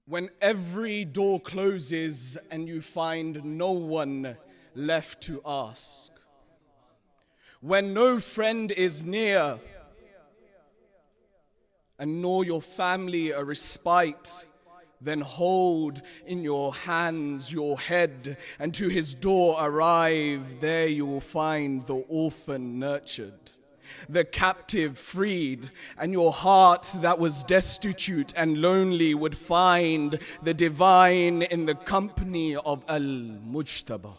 When every door closes and you find no one left to ask. When no friend is near and nor your family a respite, then hold in your hands your head and to his door arrive. There you will find the orphan nurtured, the captive freed, and your heart that was destitute and lonely would find the divine in the company of Al-Mujtaba.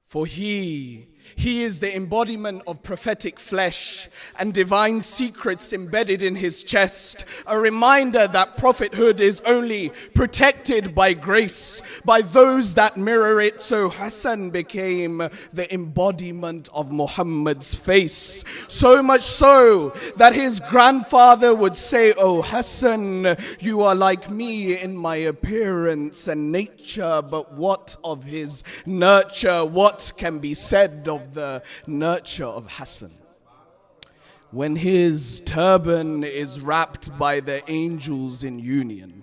For he is the embodiment of prophetic flesh and divine secrets embedded in his chest. A reminder that prophethood is only protected by grace, by those that mirror it. So Hassan became the embodiment of Muhammad's face. So much so that his grandfather would say, "Oh Hassan, you are like me in my appearance and nature." But what of his nurture? What can be said of the nurture of Hassan? When his turban is wrapped by the angels in union,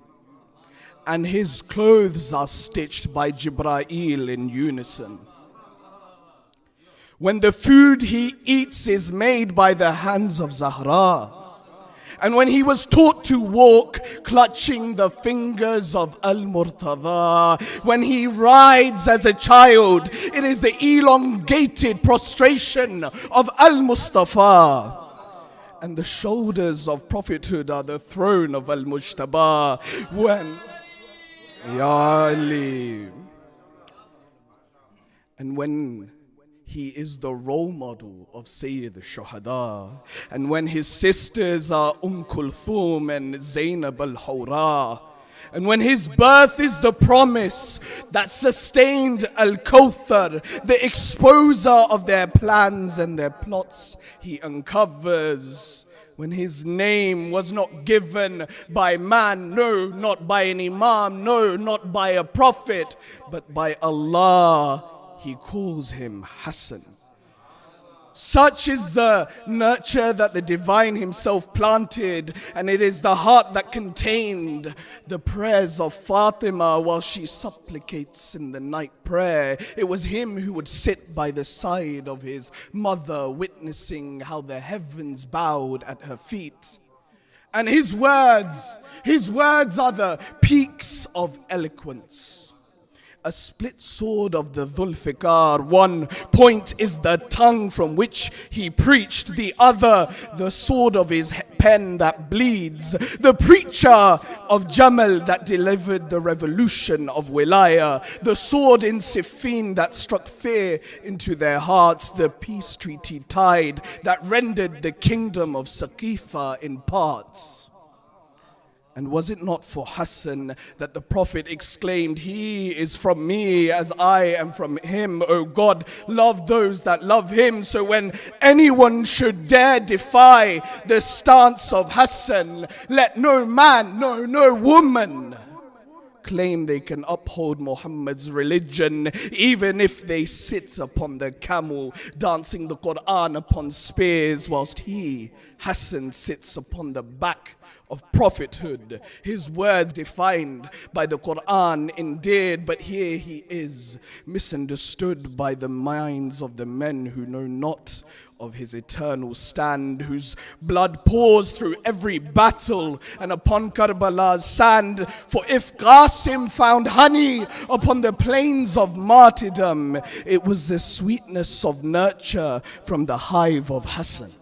and his clothes are stitched by Jibreel in unison. When the food he eats is made by the hands of Zahra, and when he was taught to walk clutching the fingers of Al-Murtada, when he rides as a child, it is the elongated prostration of Al-Mustafa. And the shoulders of prophethood are the throne of Al-Mujtaba. When Ya Ali, and when he is the role model of Sayyid al-Shuhada, and when his sisters are Kulthum and Zainab al-Hawra, and when his birth is the promise that sustained Al-Kawthar, the exposer of their plans and their plots he uncovers. When his name was not given by man, no, not by an imam, no, not by a prophet, but by Allah, he calls him Hassan. Such is the nurture that the divine himself planted, and it is the heart that contained the prayers of Fatima while she supplicates in the night prayer. It was him who would sit by the side of his mother, witnessing how the heavens bowed at her feet. And his words are the peaks of eloquence. A split sword of the Dhul-Fiqar. One point is the tongue from which he preached, the other the sword of his pen that bleeds, the preacher of Jamal that delivered the revolution of Wilaya, the sword in Siffin that struck fear into their hearts, the peace treaty tied that rendered the kingdom of Saqifa in parts. And was it not for Hassan that the Prophet exclaimed, "He is from me as I am from him. O God, love those that love him." So when anyone should dare defy the stance of Hassan, let no man, no woman claim they can uphold Muhammad's religion, even if they sit upon the camel, dancing the Quran upon spears, whilst he, Hassan, sits upon the back of prophethood. His words defined by the Quran endeared, but here he is, misunderstood by the minds of the men who know not of his eternal stand, whose blood pours through every battle and upon Karbala's sand. For if Qasim found honey upon the plains of martyrdom, it was the sweetness of nurture from the hive of Hassan.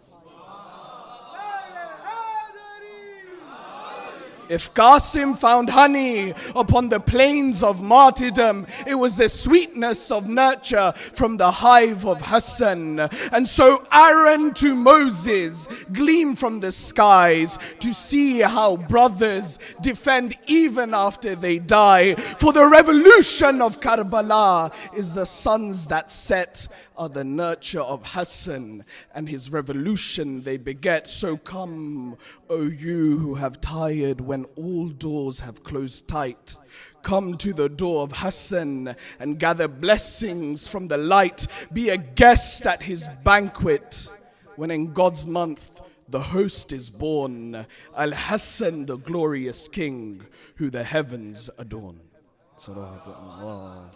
If Qasim found honey upon the plains of martyrdom, it was the sweetness of nurture from the hive of Hassan. And so Aaron to Moses gleam from the skies to see how brothers defend even after they die. For the revolution of Karbala is the suns that set are the nurture of Hassan, and his revolution they beget. So come, O you who have tired when all doors have closed tight. Come to the door of Hassan and gather blessings from the light. Be a guest at his banquet when in God's month the host is born, Al Hassan, the glorious king, who the heavens adorn. Salawatullah.